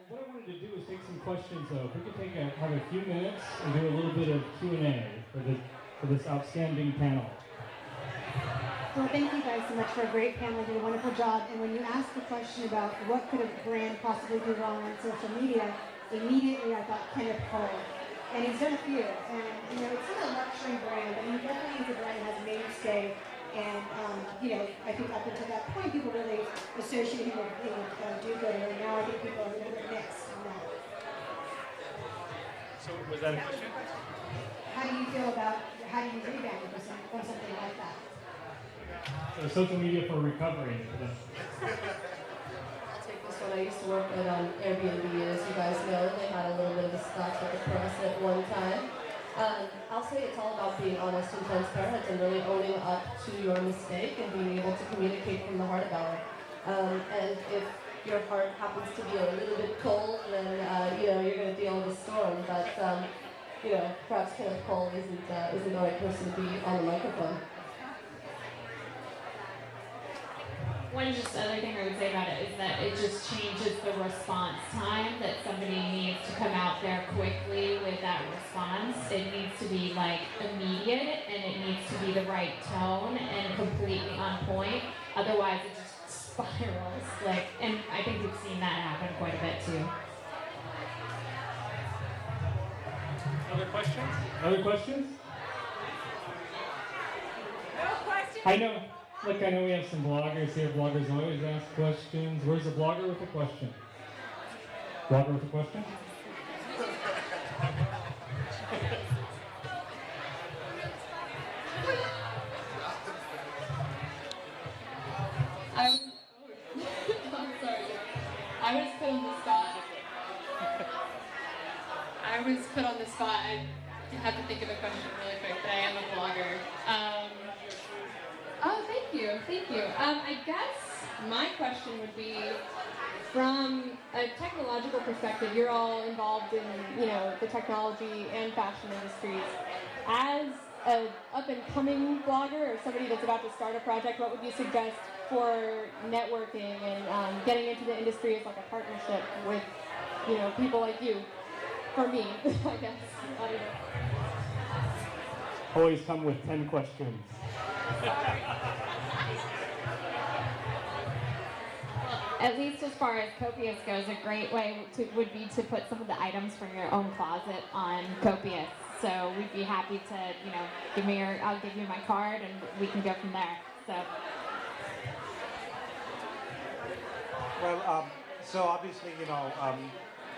What I wanted to do is take some questions, though. If we could have a few minutes and do a little bit of Q&A for this outstanding panel. Well, thank you guys so much for a great panel. You did a wonderful job. And when you asked the question about what could a brand possibly do wrong on social media, immediately I thought Kenneth Cole. And he's done a few. And, you know, it's not a luxury brand, but he definitely is a brand that has mainstay. And, you know, I think up until that point, people really associated him with do good. And now I think people are a little bit mixed on that. So was that a question? How do you feel about, how do you rebound from something like that? So social media for recovery. I'll take this one. I used to work at Airbnb, as you guys know. They had a little bit of a scuff with the press at one time. I'll say it's all about being honest and transparent and really owning up to your mistake and being able to communicate from the heart about it. And if your heart happens to be a little bit cold, then you know, you're going to deal with a storm. But you know, perhaps Kenneth Cole isn't the right person to be on the microphone. One just other thing I would say about it is that it just changes the response time, that somebody needs to come out there quickly with that response. It needs to be like immediate, and it needs to be the right tone and completely on point. Otherwise it just spirals. And I think we've seen that happen quite a bit too. Other questions? Other questions? No questions? I know. Look, I know we have some bloggers here. Bloggers always ask questions. Where's the blogger with a question? Blogger with a question? I'm sorry. I was put on the spot. I have to think of a question really quick, but I am a blogger. Oh, thank you. I guess my question would be, from a technological perspective, you're all involved in, you know, the technology and fashion industries. As an up-and-coming blogger or somebody that's about to start a project, what would you suggest for networking and getting into the industry as like a partnership with, you know, people like you? For me, I guess. I don't know. Always come with 10 questions. At least as far as Copious goes, a great way would be to put some of the items from your own closet on Copious. So we'd be happy to, you know, I'll give you my card and we can go from there. So. Well, so obviously, you know,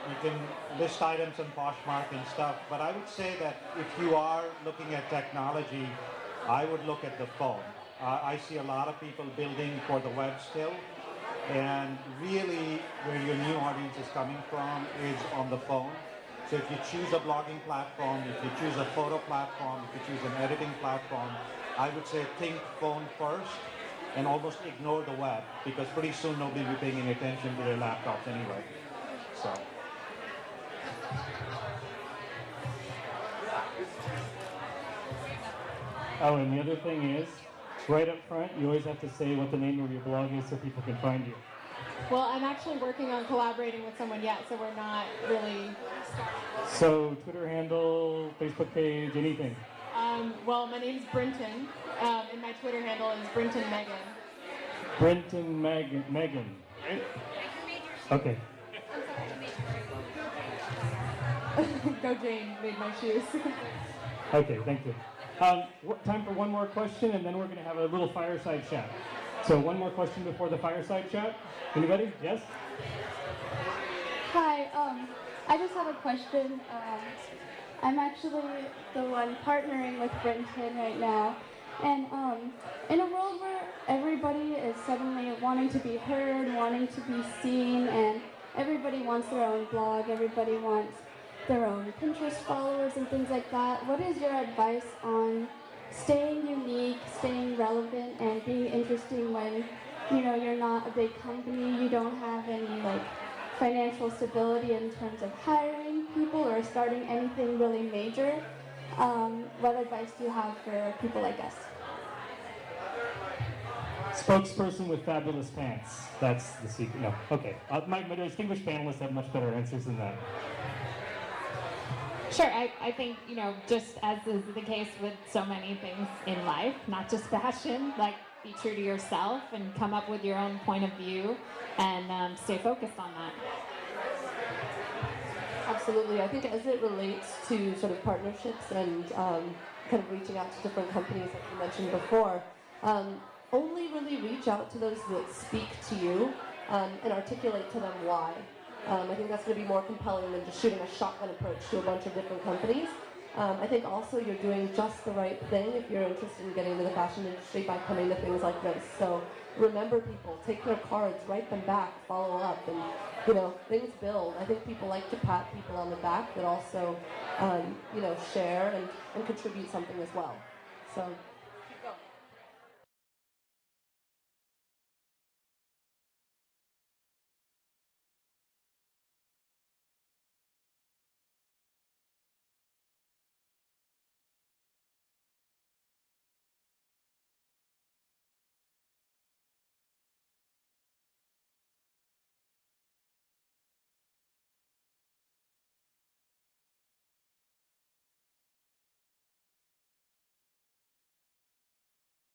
you can list items on Poshmark and stuff, but I would say that if you are looking at technology, I would look at the phone. I see a lot of people building for the web still, and really where your new audience is coming from is on the phone. So if you choose a blogging platform, if you choose a photo platform, if you choose an editing platform, I would say think phone first and almost ignore the web, because pretty soon nobody will be paying any attention to their laptops anyway. So. Oh, and the other thing is, right up front, you always have to say what the name of your blog is so people can find you. Well, I'm actually working on collaborating with someone yet, so we're not really starting. So, Twitter handle, Facebook page, anything? Well, my name's Brinton, and my Twitter handle is Brinton Megan. Brinton Megan, right? Okay. Go Jane made my shoes. Okay, thank you. Time for one more question, and then we're going to have a little fireside chat. So one more question before the fireside chat. Anybody? Yes? Hi, I just have a question. I'm actually the one partnering with Brinton right now. And in a world where everybody is suddenly wanting to be heard, wanting to be seen, and everybody wants their own blog, everybody wants their own Pinterest followers and things like that, what is your advice on staying unique, staying relevant, and being interesting when, you know, you're not a big company, you don't have any like financial stability in terms of hiring people or starting anything really major? What advice do you have for people like us? Spokesperson with fabulous pants. That's the secret. No, okay. My distinguished panelists have much better answers than that. Sure, I think, just as is the case with so many things in life, not just fashion, like be true to yourself and come up with your own point of view and stay focused on that. Absolutely. I think as it relates to sort of partnerships and kind of reaching out to different companies, like you mentioned before, only really reach out to those that speak to you and articulate to them why. I think that's going to be more compelling than just shooting a shotgun approach to a bunch of different companies. I think also you're doing just the right thing if you're interested in getting into the fashion industry by coming to things like this. So remember people, take their cards, write them back, follow up, and things build. I think people like to pat people on the back that also share and contribute something as well. So